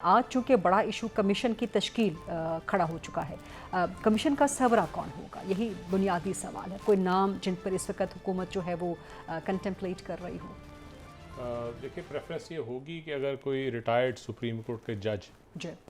आज चूंकि बड़ा इशू कमीशन की तश्कील खड़ा हो चुका है, कमीशन का सरबरा कौन होगा, यही बुनियादी सवाल है। कोई नाम जिन पर इस वक्त हुकूमत जो है वो कंटेम्पलेट कर रही हो? देखिए, प्रेफरेंस ये होगी कि अगर कोई रिटायर्ड सुप्रीम कोर्ट के जज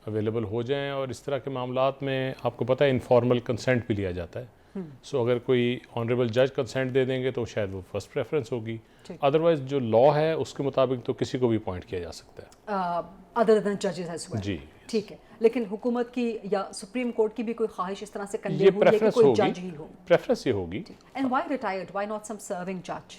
अवेलेबल हो जाएं, और इस तरह के मामलात में आपको पता है इनफॉर्मल कंसेंट भी लिया जाता है। सो अगर कोई ऑनरेबल जज कंसेंट दे देंगे तो शायद वो फर्स्ट प्रेफरेंस होगी। अदरवाइज जो लॉ है उसके मुताबिक तो किसी को भी अपॉइंट किया जा सकता है अदर देन जजेस एज वेल। जी, ठीक है, लेकिन हुकूमत की या सुप्रीम कोर्ट की भी कोई ख्वाहिश इस तरह से कन्वे हुई है कि कोई जज ही हो? प्रेफरेंस ये होगी। And why retired, why not some serving जज?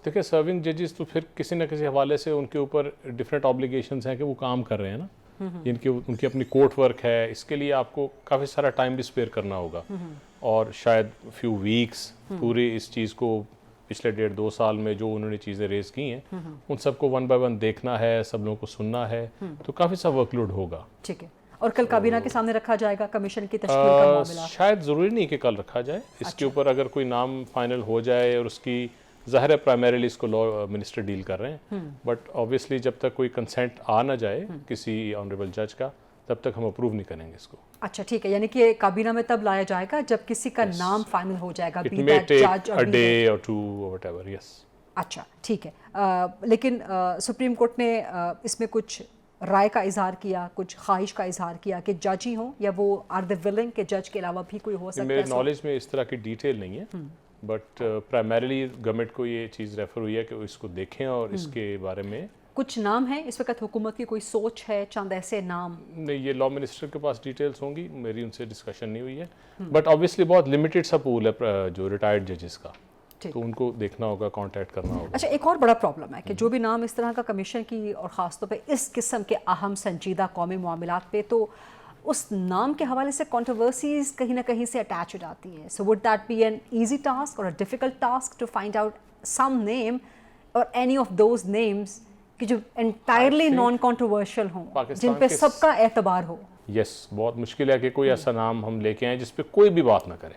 देखिए, सर्विंग जजेस तो फिर किसी न किसी हवाले से उनके ऊपर डिफरेंट ऑब्लिगेशंस हैं कि वो काम कर रहे हैं ना, उनकी अपनी कोर्ट वर्क है। इसके लिए आपको काफ़ी सारा टाइम भी स्पेयर करना होगा, और शायद फ्यू वीक्स पूरी इस चीज़ को पिछले 1.5-2 साल में जो उन्होंने चीज़ें रेज की हैं उन सबको वन बाय वन देखना है, सब लोगों को सुनना है, तो काफ़ी सा वर्कलोड होगा। ठीक है, और कल काबीना के सामने रखा जाएगा कमीशन की तश्कील का मामला? शायद ज़रूरी नहीं कि कल रखा जाए। इसके ऊपर अगर कोई नाम फाइनल हो जाए, और उसकी ज़ाहिर है प्राइमरीली इसको लॉ मिनिस्टर डील कर रहे हैं, बट ऑब्वियसली जब तक कोई कंसेंट आ ना जाए किसी ऑनरेबल जज का, तब तक हम अप्रूव नहीं करेंगे इसको। अच्छा, ठीक है, यानी कि काबीना में तब लाया जाएगा जब किसी का नाम फाइनल हो जाएगा। It may take a day or two or whatever, yes. अच्छा, ठीक है, लेकिन सुप्रीम कोर्ट ने इसमें कुछ राय का इजहार किया, कुछ ख्वाहिश का इजहार किया कि जज ही हो, या वो आर द विलिंग के जज के अलावा भी कोई हो सकता है? मेरे नॉलेज में इस तरह की डिटेल नहीं है, बट प्राइमरीली गवर्नमेंट को ये चीज़ रेफर हुई है कि वो इसको देखें और इसके बारे में कुछ नाम है इस वक्त हुकूमत की, कोई सोच है चंद ऐसे नाम? नहीं, ये लॉ मिनिस्टर के पास डिटेल्स होंगी, मेरी उनसे डिस्कशन नहीं हुई है, बट ऑब्वियसली बहुत लिमिटेड सा पूल है जो रिटायर्ड जजेस का, तो उनको देखना होगा, कांटेक्ट करना होगा। अच्छा, एक और बड़ा प्रॉब्लम है कि जो भी नाम इस तरह का कमीशन की, और ख़ासतौर पे इस किस्म के अहम संजीदा कौमी मामलात पे, तो उस नाम के हवाले से कंट्रोवर्सीज कहीं ना कहीं से अटैच हो जाती हैं। So would that be an easy task और a difficult task to find out some name और एनी ऑफ दोज नेम्स कि जो एंटायरली नॉन कंट्रोवर्शियल हों, जिन पे सबका एतबार हो? यस, बहुत मुश्किल है कि कोई ऐसा नाम हम लेके आए जिस पे कोई भी बात ना करे।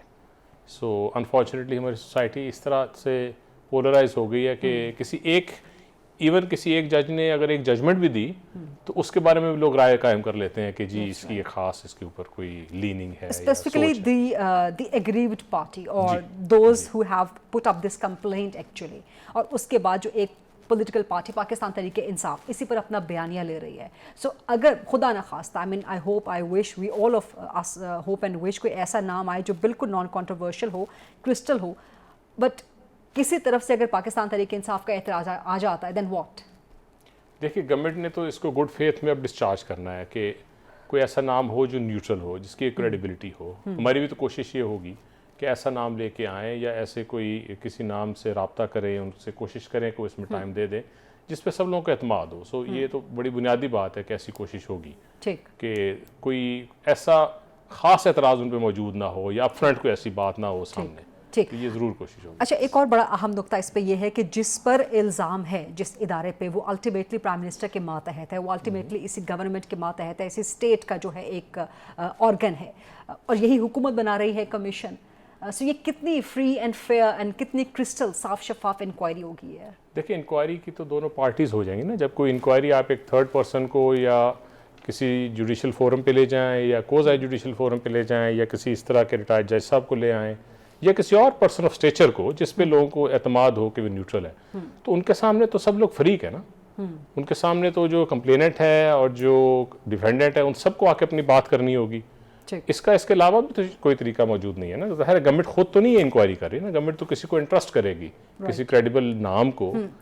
सो अनफॉर्चुनेटली हमारी सोसाइटी इस तरह से पोलराइज हो गई है कि किसी एक जज ने अगर एक जजमेंट भी दी तो उसके बारे में भी लोग राय कायम कर लेते हैं कि जी इसकी एक खास इसके ऊपर कोई लीनिंग है, स्पेसिफिकली द एग्रीव्ड पार्टी और those who have put up this complaint actually, और उसके बाद जो एक पॉलिटिकल पार्टी पाकिस्तान तहरीक इंसाफ इसी पर अपना बयानिया ले रही है। सो अगर खुदा न खास्ता, I mean I hope, I wish, we all of us hope and wish, कोई ऐसा नाम आए जो बिल्कुल नॉन कंट्रोवर्शियल हो, क्रिस्टल हो, बट किसी तरफ से अगर पाकिस्तान तहरीक इंसाफ का एतराज आ जाता है, देन व्हाट? देखिए, गवर्नमेंट ने तो इसको गुड फेथ में अब डिस्चार्ज करना है कि कोई ऐसा नाम हो जो न्यूट्रल हो, जिसकी एक क्रेडिबिलिटी हो। हमारी भी तो कोशिश ये होगी कि ऐसा नाम लेके आएँ, या ऐसे कोई किसी नाम से रब्ता करें, उनसे कोशिश करें कि इसमें टाइम दे दें जिस पे सब लोगों को एतमाद हो। सो ये तो बड़ी बुनियादी बात है कि ऐसी कोशिश होगी कि कोई ऐसा ख़ास एतराज़ उन पे मौजूद ना हो, या अपफ्रंट कोई ऐसी बात ना हो सामने। ठीक, ये ज़रूर कोशिश होगी। अच्छा, एक और बड़ा अहम नुक्ता इस पे ये है कि जिस पर इल्ज़ाम है, जिस इदारे पे, वो अल्टीमेटली प्राइम मिनिस्टर के मातहत है, वो अल्टीमेटली इसी गवर्नमेंट के मातहत है, इसी स्टेट का जो है एक ऑर्गन है, और यही हुकूमत बना रही है कमीशन। सो ये कितनी फ्री एंड फेयर एंड कितनी क्रिस्टल साफ शफाफ इंक्वायरी होगी है? देखिए, इंक्वायरी की तो दोनों पार्टीज़ हो जाएंगी ना। जब कोई इंक्वायरी आप एक थर्ड पर्सन को या किसी जुडिशल फोरम पे ले जाएं, या कोज़ाई जुडिशल फोरम पे ले जाएं, या किसी इस तरह के रिटायर्ड जज साहब को ले आएँ, या किसी और पर्सन ऑफ स्टेचर को जिस पे लोगों को एतमाद हो कि वो न्यूट्रल है, तो उनके सामने तो सब लोग फ्रीक है ना। उनके सामने तो जो कंप्लेनेंट है और जो डिफेंडेंट है, उन सबको आके अपनी बात करनी होगी। इसके अलावा भी तो कोई तरीका मौजूद नहीं है ना। ज़ाहिर है गवर्नमेंट खुद तो नहीं है इंक्वायरी कर रही ना, गवर्नमेंट तो किसी को इंटरेस्ट करेगी, किसी क्रेडिबल नाम को